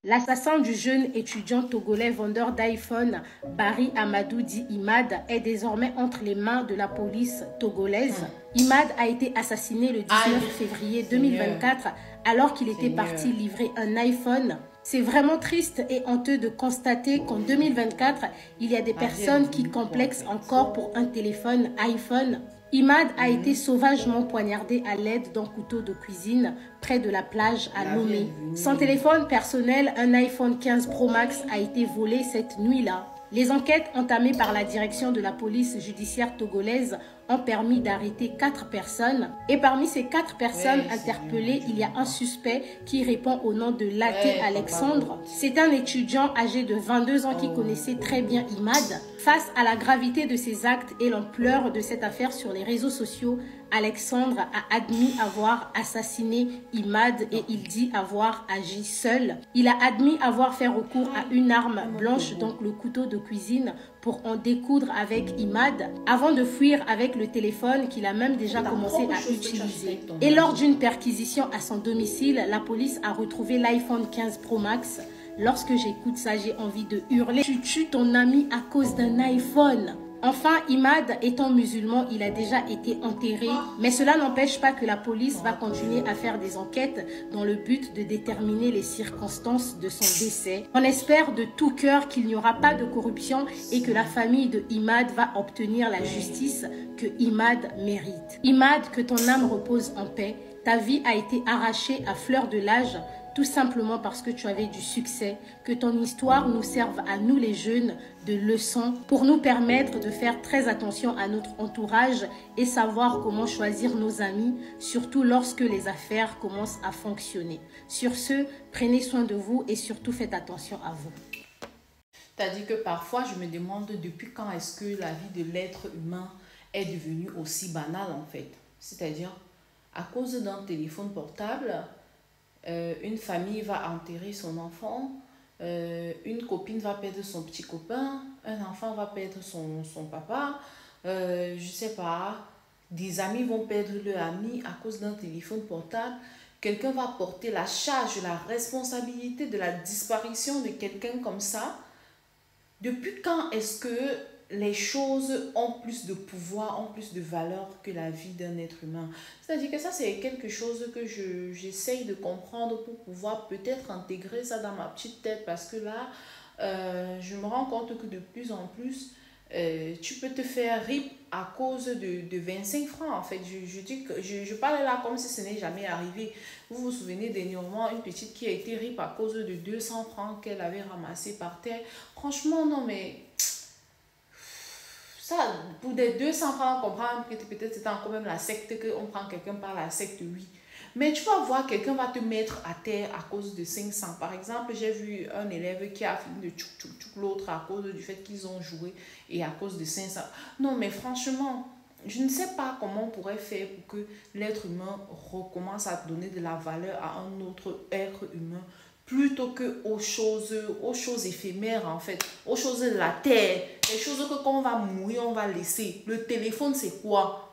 L'assassin du jeune étudiant togolais vendeur d'iPhone, Barry Amadou dit Imad, est désormais entre les mains de la police togolaise. Imad a été assassiné le 19 février 2024 alors qu'il était parti livrer un iPhone. C'est vraiment triste et honteux de constater qu'en 2024, il y a des personnes qui complexent encore pour un téléphone iPhone. Imad a été sauvagement poignardé à l'aide d'un couteau de cuisine près de la plage à Lomé. Son téléphone personnel, un iPhone 15 Pro Max, a été volé cette nuit-là. Les enquêtes entamées par la direction de la police judiciaire togolaise ont permis d'arrêter 4 personnes. Et parmi ces 4 personnes interpellées, il y a un suspect qui répond au nom de Laté Alexandre. C'est un étudiant âgé de 22 ans qui connaissait très bien Imad. Face à la gravité de ses actes et l'ampleur de cette affaire sur les réseaux sociaux, Alexandre a admis avoir assassiné Imad et il dit avoir agi seul. Il a admis avoir fait recours à une arme blanche, donc le couteau de cuisine, pour en découdre avec Imad avant de fuir avec le téléphone qu'il a même déjà commencé à utiliser. Et lors d'une perquisition à son domicile, la police a retrouvé l'iPhone 15 Pro Max. Lorsque j'écoute ça, j'ai envie de hurler. Tu tues ton ami à cause d'un iPhone. Enfin, Imad étant musulman, il a déjà été enterré. Mais cela n'empêche pas que la police va continuer à faire des enquêtes dans le but de déterminer les circonstances de son décès. On espère de tout cœur qu'il n'y aura pas de corruption et que la famille de Imad va obtenir la justice que Imad mérite. Imad, que ton âme repose en paix. Ta vie a été arrachée à fleur de l'âge, tout simplement parce que tu avais du succès. Que ton histoire nous serve à nous les jeunes de leçon pour nous permettre de faire très attention à notre entourage et savoir comment choisir nos amis, surtout lorsque les affaires commencent à fonctionner. Sur ce, prenez soin de vous et surtout faites attention à vous. C'est-à-dire que parfois je me demande depuis quand est-ce que la vie de l'être humain est devenue aussi banale en fait. C'est-à-dire à cause d'un téléphone portable, une famille va enterrer son enfant, une copine va perdre son petit copain, un enfant va perdre son papa, je sais pas, des amis vont perdre leur ami à cause d'un téléphone portable. Quelqu'un va porter la charge, la responsabilité de la disparition de quelqu'un comme ça. Depuis quand est-ce que les choses ont plus de pouvoir, ont plus de valeur que la vie d'un être humain? C'est-à-dire que ça, c'est quelque chose que j'essaye de comprendre pour pouvoir peut-être intégrer ça dans ma petite tête parce que là, je me rends compte que de plus en plus, tu peux te faire rip à cause de 25 francs en fait. Je parle là comme si ce n'est jamais arrivé. Vous vous souvenez dernièrement, une petite qui a été rip à cause de 200 francs qu'elle avait ramassé par terre. Franchement, non mais... Ça, pour des 200 francs, on comprend que peut-être c'est encore même la secte, qu'on prend quelqu'un par la secte, oui. Mais tu vas voir, quelqu'un va te mettre à terre à cause de 500. Par exemple, j'ai vu un élève qui a fini de tchouk l'autre à cause du fait qu'ils ont joué et à cause de 500. Non, mais franchement, je ne sais pas comment on pourrait faire pour que l'être humain recommence à donner de la valeur à un autre être humain plutôt que aux choses éphémères en fait, aux choses de la terre, les choses que quand on va mourir, on va laisser. Le téléphone, c'est quoi?